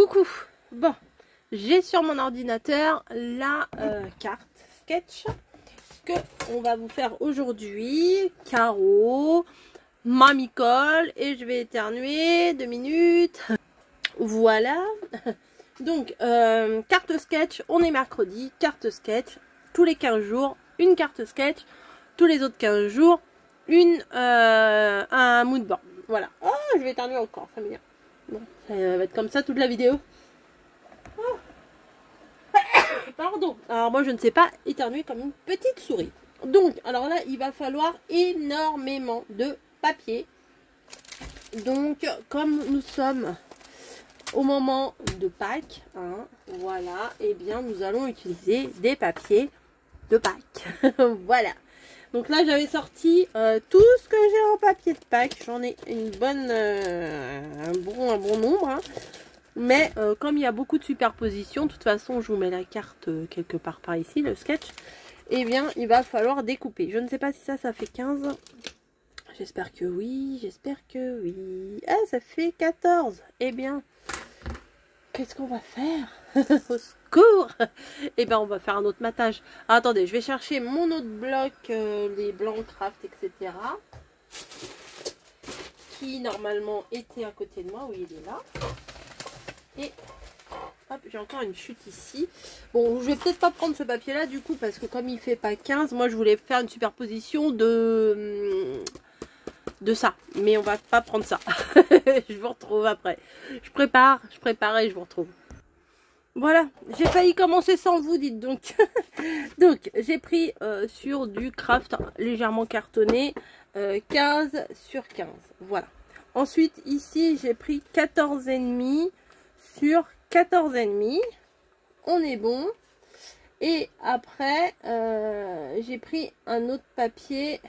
Coucou. Bon, j'ai sur mon ordinateur la carte sketch que on va vous faire aujourd'hui. Caro, Mamie Cole, et je vais éternuer 2 minutes. Voilà. Donc, carte sketch, on est mercredi, carte sketch, tous les 15 jours, une carte sketch, tous les autres 15 jours, un moodboard. Voilà. Oh, je vais éternuer encore, ça m'énerve. Bon, ça va être comme ça toute la vidéo. Oh. Pardon. Alors moi, je ne sais pas éternuer comme une petite souris. Donc, alors là, il va falloir énormément de papier. Donc, comme nous sommes au moment de Pâques, hein, voilà, et bien nous allons utiliser des papiers de Pâques. Voilà. Donc là, j'avais sorti tout ce que j'ai en papier de Pâques. J'en ai une bonne, un bon nombre. Hein. Mais comme il y a beaucoup de superpositions, de toute façon, je vous mets la carte quelque part par ici, le sketch. Eh bien, il va falloir découper. Je ne sais pas si ça fait 15. J'espère que oui, j'espère que oui. Ah, ça fait 14. Eh bien, qu'est-ce qu'on va faire? Au secours! Et bien, on va faire un autre matage. Ah, attendez, je vais chercher mon autre bloc, les blancs craft, etc. Qui, normalement, était à côté de moi. Oui, il est là. Et, hop, j'ai encore une chute ici. Bon, je vais peut-être pas prendre ce papier-là, du coup, parce que comme il fait pas 15, moi, je voulais faire une superposition de ça. Mais on va pas prendre ça. Je vous retrouve après. Je prépare et je vous retrouve. Voilà, j'ai failli commencer sans vous, dites donc. Donc, j'ai pris sur du craft légèrement cartonné, 15 sur 15. Voilà. Ensuite, ici, j'ai pris 14,5 sur 14,5. On est bon. Et après, j'ai pris un autre papier.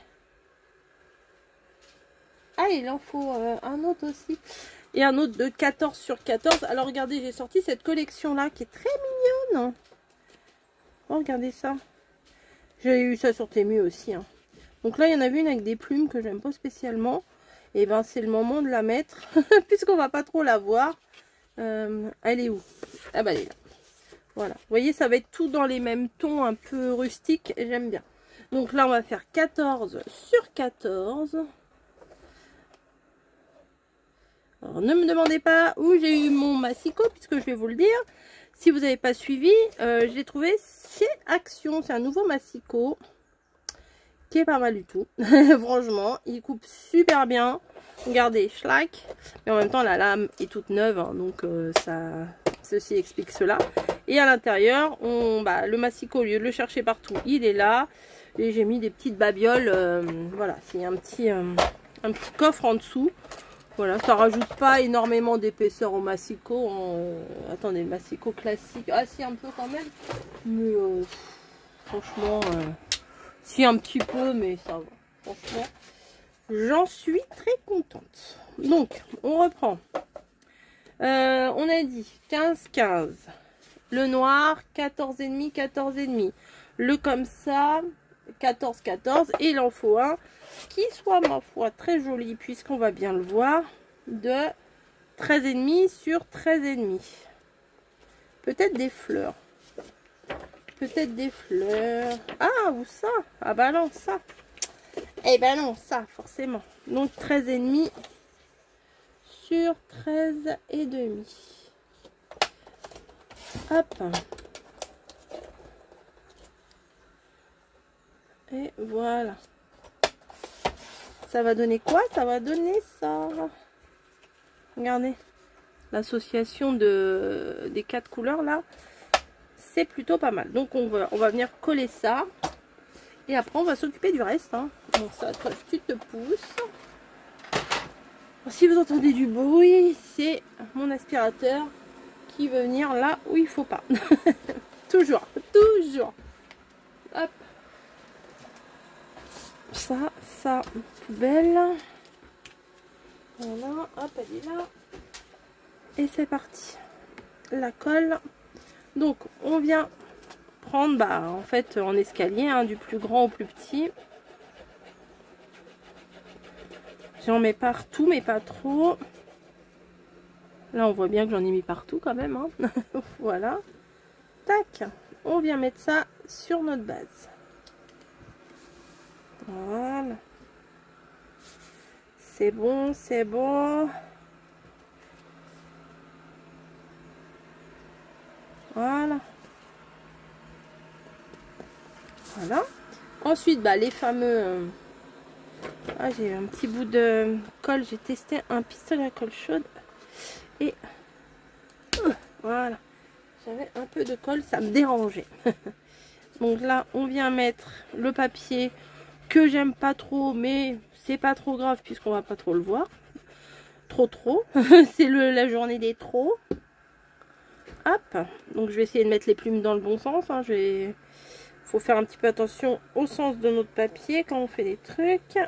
Ah, il en faut un autre aussi. Et un autre de 14 sur 14. Alors regardez, j'ai sorti cette collection là qui est très mignonne. Oh, regardez ça. J'ai eu ça sur Temu aussi. Hein. Donc là, il y en avait une avec des plumes que j'aime pas spécialement. Et ben c'est le moment de la mettre. Puisqu'on va pas trop la voir. Elle est où? Ah bah elle est là. Voilà. Vous voyez, ça va être tout dans les mêmes tons un peu rustiques. Et j'aime bien. Donc là, on va faire 14 sur 14. Alors, ne me demandez pas où j'ai eu mon massicot, puisque je vais vous le dire. Si vous n'avez pas suivi, je l'ai trouvé chez Action. C'est un nouveau massicot qui est pas mal du tout. Franchement, il coupe super bien. Regardez, schlack. Mais en même temps, la lame est toute neuve, hein, donc ceci explique cela. Et à l'intérieur, le massicot, au lieu de le chercher partout, il est là. Et j'ai mis des petites babioles. Voilà, c'est un petit coffre en dessous. Voilà, ça rajoute pas énormément d'épaisseur au massicot. Attendez, le massicot classique. Ah si, un peu quand même. Mais franchement, si un petit peu, mais ça va. Franchement, j'en suis très contente. Donc, on reprend. On a dit 15-15. Le noir, 14,5, 14,5. Le comme ça, 14-14. Et il en faut un qui soit, ma foi, très joli, puisqu'on va bien le voir, de 13,5 sur 13,5. Peut-être des fleurs. Peut-être des fleurs. Ah, ou ça. Ah bah non, ça. Eh ben non, ça, forcément. Donc 13,5 sur 13,5. Hop. Et voilà. Ça va donner quoi? Ça va donner ça. Regardez. L'association des 4 couleurs là. C'est plutôt pas mal. Donc on va venir coller ça. Et après on va s'occuper du reste. Hein. Donc ça, toi, tu te pousses. Alors, si vous entendez du bruit, c'est mon aspirateur qui veut venir là où il faut pas. Toujours. Toujours. Hop. Ça, poubelle. Voilà, hop, elle est là. Et c'est parti. La colle. Donc, on vient prendre, en fait, en escalier, hein, du plus grand au plus petit. J'en mets partout, mais pas trop. Là, on voit bien que j'en ai mis partout quand même. Hein. Voilà. Tac. On vient mettre ça sur notre base. Voilà. C'est bon, c'est bon. Voilà. Voilà. Ensuite, bah, les fameux... Ah, j'ai un petit bout de colle. J'ai testé un pistolet à colle chaude. Et voilà. J'avais un peu de colle, ça me dérangeait. Donc là, on vient mettre le papier que j'aime pas trop, mais c'est pas trop grave puisqu'on va pas trop le voir. Trop. C'est la journée des trop. Hop. Donc je vais essayer de mettre les plumes dans le bon sens. Hein. Faut faire un petit peu attention au sens de notre papier quand on fait des trucs.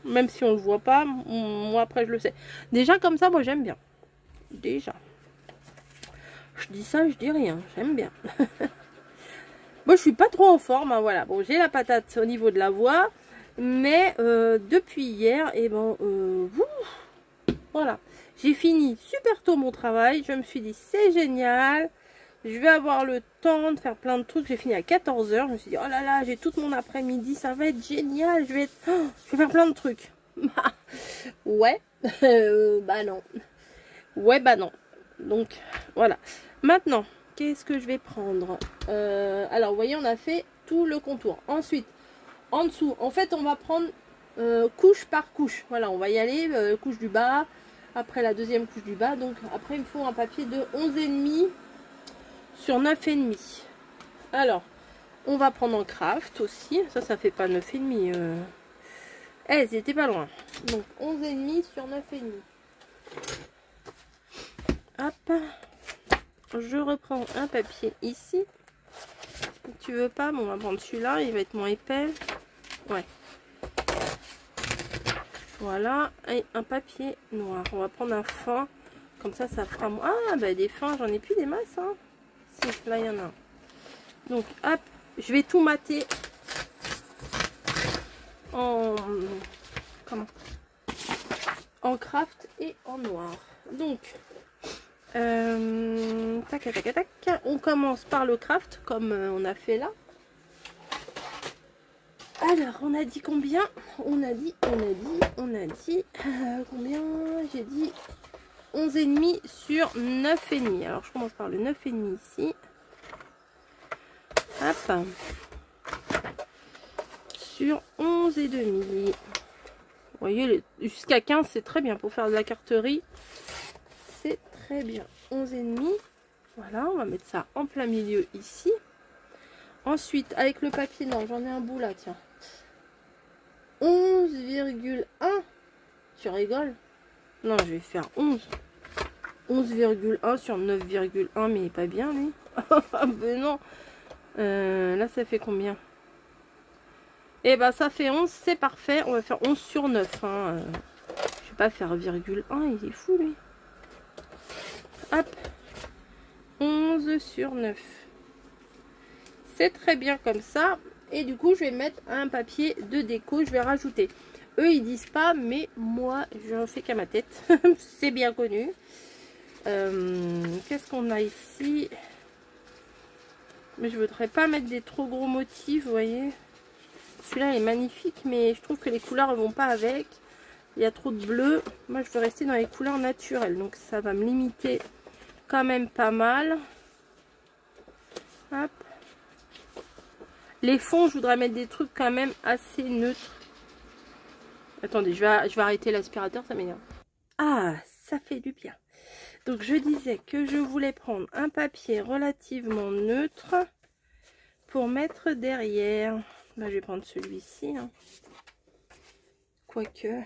Même si on le voit pas. Moi après je le sais. Déjà comme ça, moi j'aime bien. Déjà. Je dis ça, je dis rien. J'aime bien. Moi, je suis pas trop en forme, hein, voilà. Bon, j'ai la patate au niveau de la voix, mais depuis hier, et ben, voilà. J'ai fini super tôt mon travail. Je me suis dit, c'est génial. Je vais avoir le temps de faire plein de trucs. J'ai fini à 14 h. Je me suis dit, oh là là, j'ai tout mon après-midi. Ça va être génial. Je vais faire plein de trucs. Ouais. Bah non. Ouais, bah non. Donc, voilà. Maintenant, qu'est-ce que je vais prendre? Alors, vous voyez, on a fait tout le contour. Ensuite, en dessous, en fait, on va prendre couche par couche. Voilà, on va y aller, couche du bas, après la deuxième couche du bas. Donc, après, il me faut un papier de 11,5 sur 9,5. Alors, on va prendre en craft aussi. Ça fait pas 9,5. Eh, c'était pas loin. Donc, 11,5 sur 9,5. Hop. Je reprends un papier ici. Tu veux pas? Bon, on va prendre celui-là. Il va être moins épais. Ouais. Voilà. Et un papier noir. On va prendre un fin. Comme ça, ça fera moins. Ah, bah des fins, j'en ai plus des masses. Hein. Si, là, il y en a un. Donc, hop. Je vais tout mater en... Comment? En craft et en noir. Donc... tac, tac, tac, tac. On commence par le craft comme on a fait là. Alors on a dit combien? On a dit combien? J'ai dit 11,5 sur 9,5. Alors je commence par le 9,5 ici. Hop. Sur 11,5. Vous voyez, jusqu'à 15 c'est très bien pour faire de la carterie. C'est très bien. 11,5. Voilà, on va mettre ça en plein milieu ici. Ensuite, avec le papier, non, j'en ai un bout là, tiens. 11,1. Tu rigoles? Non, je vais faire 11. 11,1 sur 9,1, mais il n'est pas bien, lui. Ben non. Là, ça fait combien? Eh ben, ça fait 11, c'est parfait. On va faire 11 sur 9. Hein. Je vais pas faire 1,1, il est fou, lui. Hop. 11 sur 9. C'est très bien comme ça. Et du coup, je vais mettre un papier de déco. Je vais rajouter. Eux, ils disent pas, mais moi, je fais qu'à ma tête. C'est bien connu. Qu'est-ce qu'on a ici? Mais je voudrais pas mettre des trop gros motifs, vous voyez. Celui-là est magnifique, mais je trouve que les couleurs ne vont pas avec. Il y a trop de bleu. Moi, je veux rester dans les couleurs naturelles. Donc, ça va me limiter quand même pas mal. Hop. Les fonds, je voudrais mettre des trucs quand même assez neutres. Attendez, je vais arrêter l'aspirateur, ça m'énerve. Ah, ça fait du bien. Donc, je disais que je voulais prendre un papier relativement neutre pour mettre derrière. Là, je vais prendre celui-ci. Hein. Quoique.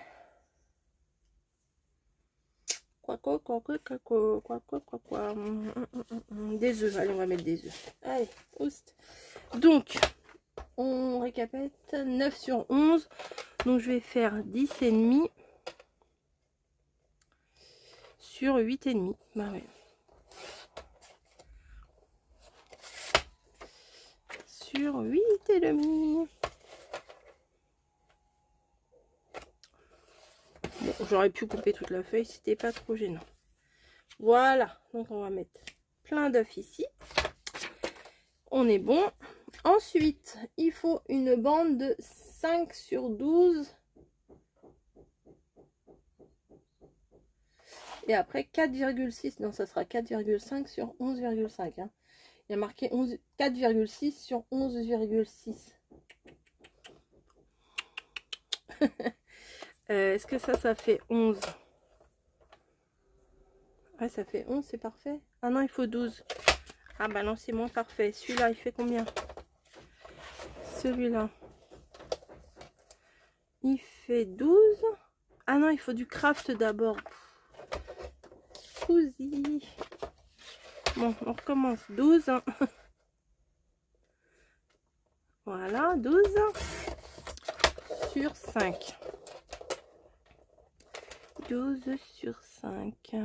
Des œufs. Allez, on va mettre des œufs. Allez, oust. Donc, on récapitule 9 sur 11. Donc, je vais faire 10,5 sur 8,5. Bah ouais. Sur 8,5. Bon, j'aurais pu couper toute la feuille, c'était pas trop gênant. Voilà, donc on va mettre plein d'œufs ici. On est bon. Ensuite, il faut une bande de 5 sur 12. Et après 4,6. Non, ça sera 4,5 sur 11,5. Hein. Il y a marqué 4,6 sur 11,6. Est-ce que ça fait 11? Ouais, ça fait 11, c'est parfait. Ah non, il faut 12. Ah bah non, c'est moins parfait. Celui-là, il fait combien? Celui-là, il fait 12. Ah non, il faut du craft d'abord. Scusi. Bon, on recommence. 12. Hein. Voilà, 12 sur 5. 12 sur 5.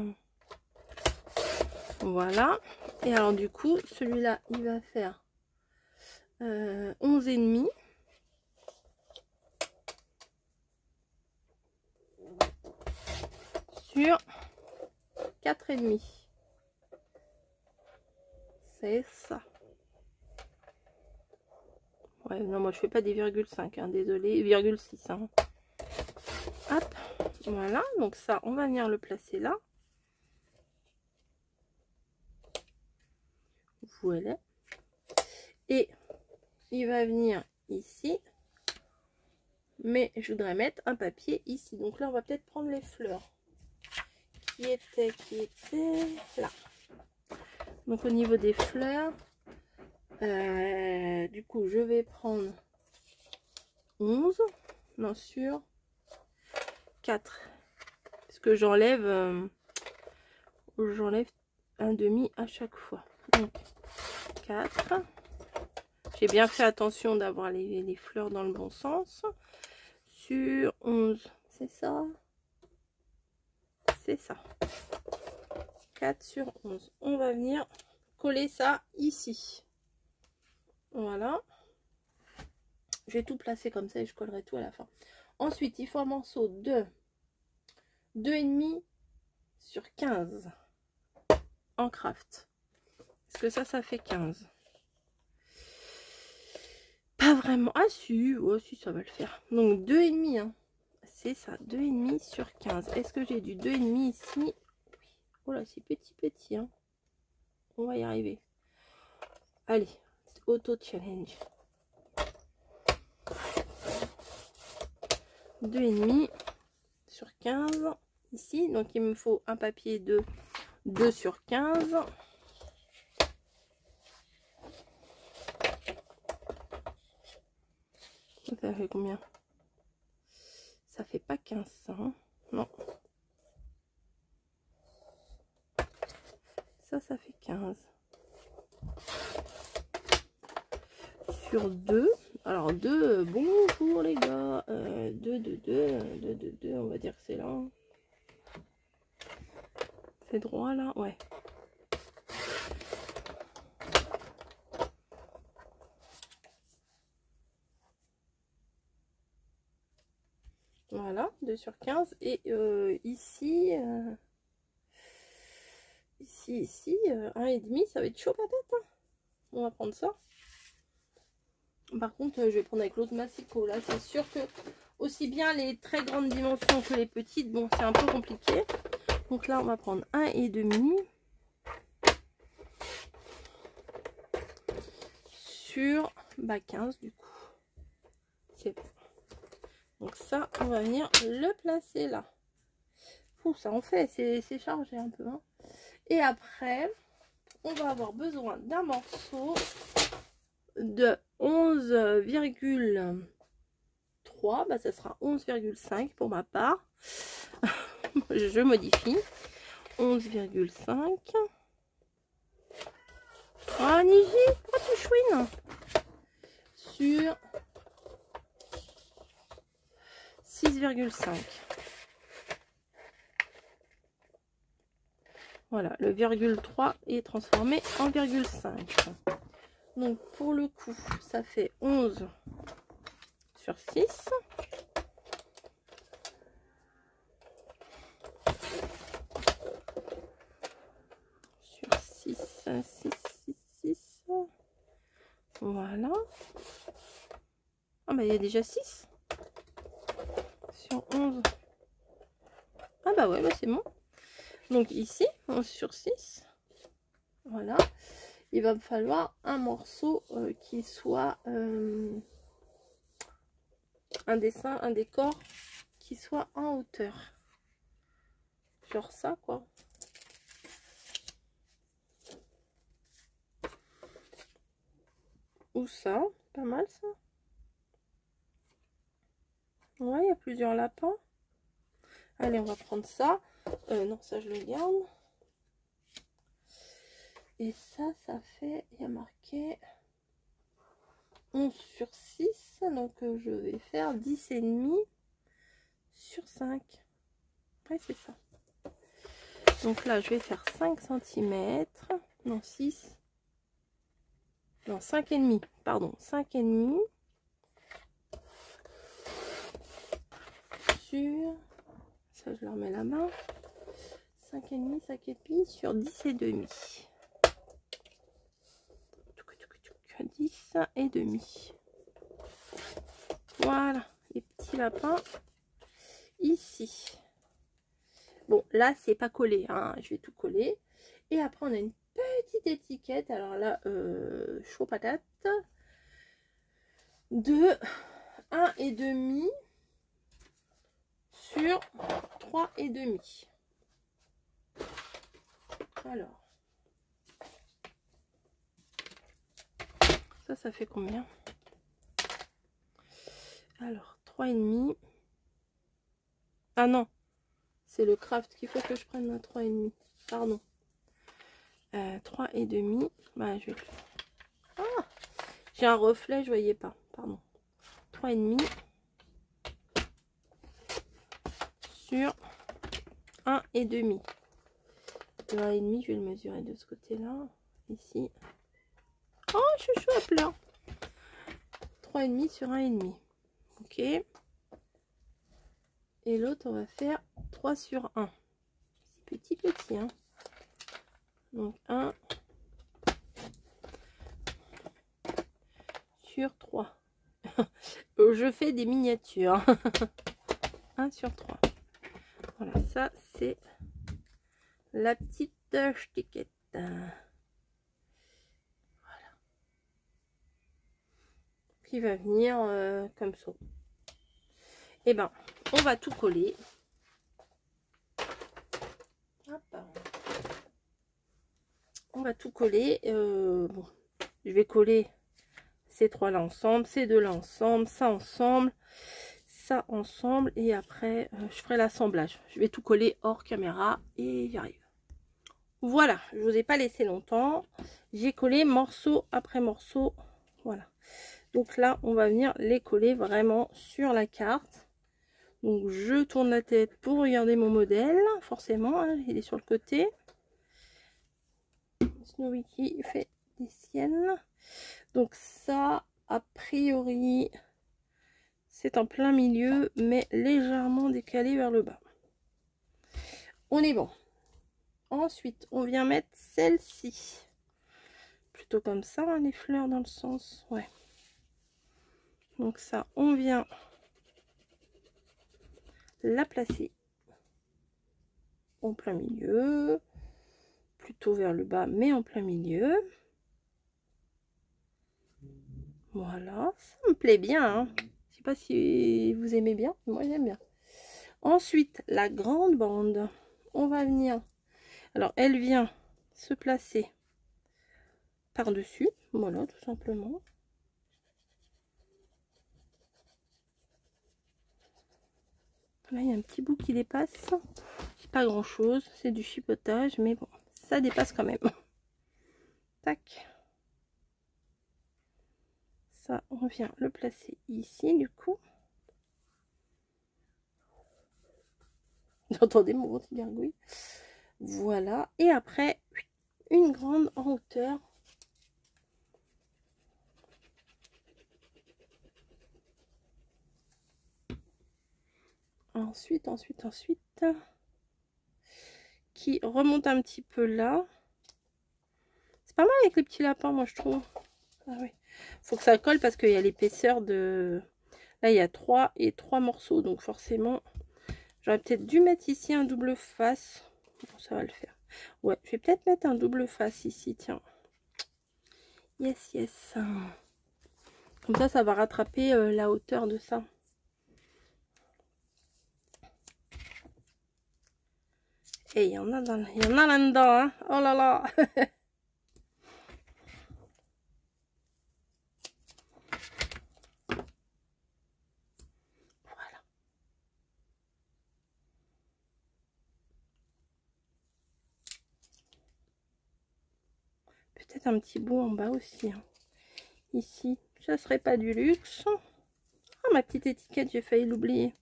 Voilà. Et alors du coup, celui-là, il va faire 11,5. Sur 4,5. C'est ça. Ouais, non, moi je fais pas des 0,5, hein, désolé, 0,6. Hein. Hop, voilà, donc ça, on va venir le placer là. Voilà. Et il va venir ici. Mais je voudrais mettre un papier ici. Donc là, on va peut-être prendre les fleurs. Qui étaient là. Donc au niveau des fleurs, du coup, je vais prendre 11. Non, sur 4. Parce que j'enlève un demi à chaque fois. Donc 4. J'ai bien fait attention d'avoir les fleurs dans le bon sens. Sur 11. C'est ça? C'est ça. 4 sur 11. On va venir coller ça ici. Voilà. Je vais tout placer comme ça et je collerai tout à la fin. Ensuite, il faut un morceau de 2,5 sur 15 en craft. Est-ce que ça fait 15? Pas vraiment. Ah si, oh, si, ça va le faire. Donc 2,5. Hein. C'est ça, 2,5 sur 15. Est-ce que j'ai du 2,5 ici? Oui. Oh là, c'est petit. Hein. On va y arriver. Allez, auto-challenge. 2,5 sur 15 ici. Donc il me faut un papier de 2 sur 15. Ça fait combien? Ça fait pas 15 ça, hein? Non. Ça fait 15. Sur 2. Alors 2, bonjour les gars. 2, on va dire que c'est là. C'est droit là? Ouais. Voilà, 2 sur 15. Et ici, ici, 1,5, ça va être chaud peut-être. Hein. On va prendre ça. Par contre, je vais prendre avec l'autre massicot. Là, c'est sûr que aussi bien les très grandes dimensions que les petites, bon, c'est un peu compliqué. Donc là, on va prendre 1,5 sur 15 du coup. C'est bon. Donc ça, on va venir le placer là. Ouh, ça en fait, c'est chargé un peu. Hein. Et après, on va avoir besoin d'un morceau de 11,3. Bah, ça sera 11,5 pour ma part. Je modifie. 11,5. Ah, Niji, pourquoi tu chouines? Sur 6,5. Voilà, le virgule 3 est transformé en virgule 5. Donc pour le coup, ça fait 11 sur 6. 6, 6, 6. Voilà. Ah bah il y a déjà 6 sur 11. Ah bah ouais, bah c'est bon. Donc ici, 11 sur 6. Voilà. Il va me falloir un morceau qui soit un dessin, un décor qui soit en hauteur. Genre ça quoi. Ou ça, pas mal ça. Ouais, il y a plusieurs lapins. Allez, on va prendre ça. Non, ça je le garde. Et ça fait, il y a marqué 11 sur 6. Donc je vais faire 10,5 sur 5. Ouais, c'est ça. Donc là, je vais faire 5 cm. Non, 6. Non, 5,5. Pardon, 5,5 sur... Ça, je leur mets la main. 5,5, 5,5 sur 10,5. 10,5. Voilà, les petits lapins ici. Bon, là, c'est pas collé, hein. Je vais tout coller. Et après, on a une petite étiquette. Alors là, chaud patate. De 1,5 sur 3,5. Alors. Ça fait combien? Alors, 3,5. Ah non. C'est le craft qu'il faut que je prenne ma 3,5. Pardon. 3,5. Bah, je vais... Ah, j'ai un reflet, je voyais pas. Pardon. 3,5 sur 1,5. Le 1,5, je vais le mesurer de ce côté-là. Ici. Oh, chouchou, hop là. 3,5 sur 1,5. Ok. Et l'autre, on va faire 3 sur 1. C'est petit, hein. Donc 1 sur 3. Je fais des miniatures. 1 sur 3. Voilà, ça c'est la petite stickette. Voilà. Qui va venir comme ça. Et ben, on va tout coller. Hop. On va tout coller. Bon, je vais coller ces trois là ensemble, ces deux là ensemble, ça ensemble, ça ensemble, et après je ferai l'assemblage. Je vais tout coller hors caméra et j'y arrive. Voilà, je vous ai pas laissé longtemps. J'ai collé morceau après morceau. Voilà. Donc là, on va venir les coller vraiment sur la carte. Donc je tourne la tête pour regarder mon modèle. Forcément, hein, il est sur le côté. Snowy qui fait des siennes. Donc ça, a priori, c'est en plein milieu, mais légèrement décalé vers le bas. On est bon. Ensuite, on vient mettre celle-ci. Plutôt comme ça, hein, les fleurs dans le sens. Ouais. Donc ça, on vient la placer en plein milieu. Plutôt vers le bas, mais en plein milieu. Voilà, ça me plaît bien. Hein. Je sais pas si vous aimez bien. Moi, j'aime bien. Ensuite, la grande bande. On va venir... Alors, elle vient se placer par-dessus. Voilà, tout simplement. Là, il y a un petit bout qui dépasse. C'est pas grand-chose. C'est du chipotage, mais bon, ça dépasse quand même. Tac. Ça, on vient le placer ici, du coup. Vous entendez mon petit gargouille? Voilà. Et après, une grande en hauteur. Ensuite, qui remonte un petit peu là. pas mal avec les petits lapins, moi je trouve. Ah oui. Faut que ça colle parce qu'il y a l'épaisseur de... Là, il y a 3 morceaux, donc forcément... J'aurais peut-être dû mettre ici un double face. Bon, ça va le faire. Ouais, je vais peut-être mettre un double face ici, tiens. Yes, yes. Comme ça va rattraper la hauteur de ça. Et il y en a là-dedans, hein. Oh là là. Voilà. Peut-être un petit bout en bas aussi, hein. Ici, ça serait pas du luxe. Ah, ma petite étiquette, j'ai failli l'oublier.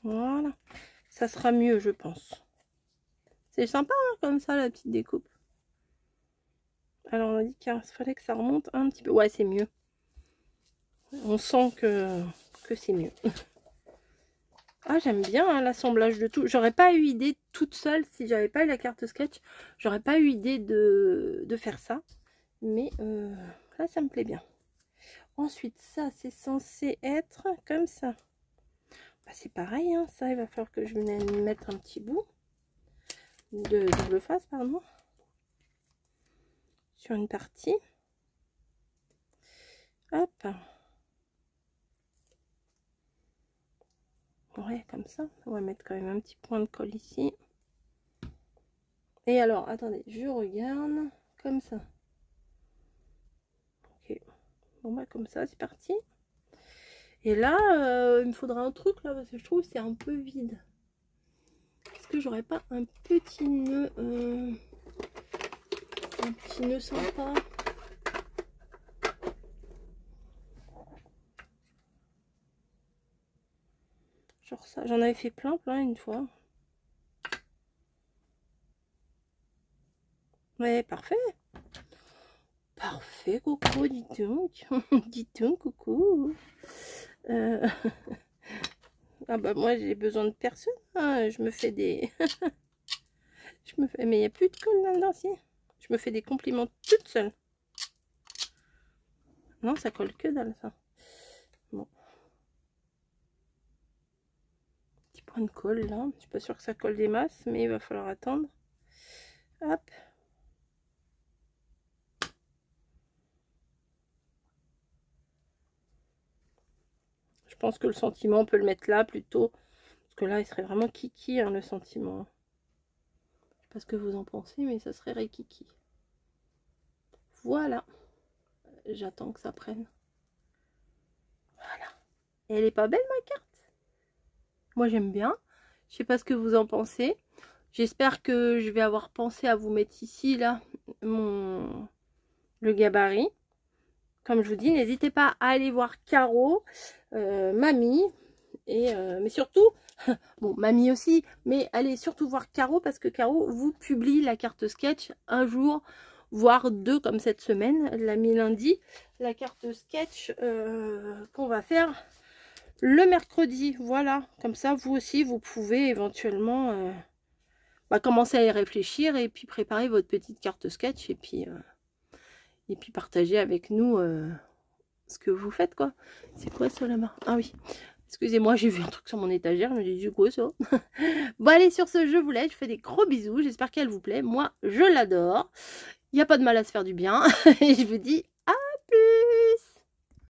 Voilà, ça sera mieux, je pense. C'est sympa, hein, comme ça, la petite découpe. Alors, on a dit qu'il fallait que ça remonte un petit peu. Ouais, c'est mieux. On sent que c'est mieux. Ah, j'aime bien hein, l'assemblage de tout. J'aurais pas eu idée toute seule, si j'avais pas eu la carte sketch, j'aurais pas eu idée de faire ça. Mais là, ça me plaît bien. Ensuite, ça, c'est censé être comme ça. Bah, c'est pareil, hein, ça, il va falloir que je vienne mettre un petit bout de double face, pardon, sur une partie. Hop. Ouais, comme ça. On va mettre quand même un petit point de colle ici. Et alors, attendez, je regarde comme ça. Ok. Bon, bah, comme ça, c'est parti. Et là, il me faudra un truc, là, parce que je trouve que c'est un peu vide. Est-ce que j'aurais pas un petit nœud sympa? Genre ça, j'en avais fait plein une fois. Ouais, parfait. Parfait, coucou, dis donc. Dis donc, coucou. Ah bah moi j'ai besoin de personne. Hein. Je me fais des... Mais il n'y a plus de colle là-dedans, si. Je me fais des compliments toute seule. Non, ça colle que dalle, ça. Bon. Petit point de colle, là. Je suis pas sûre que ça colle des masses, mais il va falloir attendre. Hop. Je pense que le sentiment, on peut le mettre là, plutôt. Parce que là, il serait vraiment kiki, hein, le sentiment. Je sais pas ce que vous en pensez, mais ça serait rikiki. Voilà. J'attends que ça prenne. Voilà. Et elle est pas belle, ma carte? Moi, j'aime bien. Je sais pas ce que vous en pensez. J'espère que je vais avoir pensé à vous mettre ici, là, le gabarit. Comme je vous dis, n'hésitez pas à aller voir Caro, Mamie, et mais surtout, bon, Mamie aussi, mais allez surtout voir Caro, parce que Caro vous publie la carte sketch un jour, voire 2 comme cette semaine. Elle l'a mis lundi, la carte sketch qu'on va faire le mercredi. Voilà, comme ça vous aussi vous pouvez éventuellement commencer à y réfléchir et puis préparer votre petite carte sketch et puis partager avec nous ce que vous faites, quoi. C'est quoi ça là-bas? Ah oui, excusez-moi, j'ai vu un truc sur mon étagère, je me dis du coup ça. Bon allez, sur ce, je vous laisse, je fais des gros bisous, j'espère qu'elle vous plaît. Moi, je l'adore. Il n'y a pas de mal à se faire du bien. Et je vous dis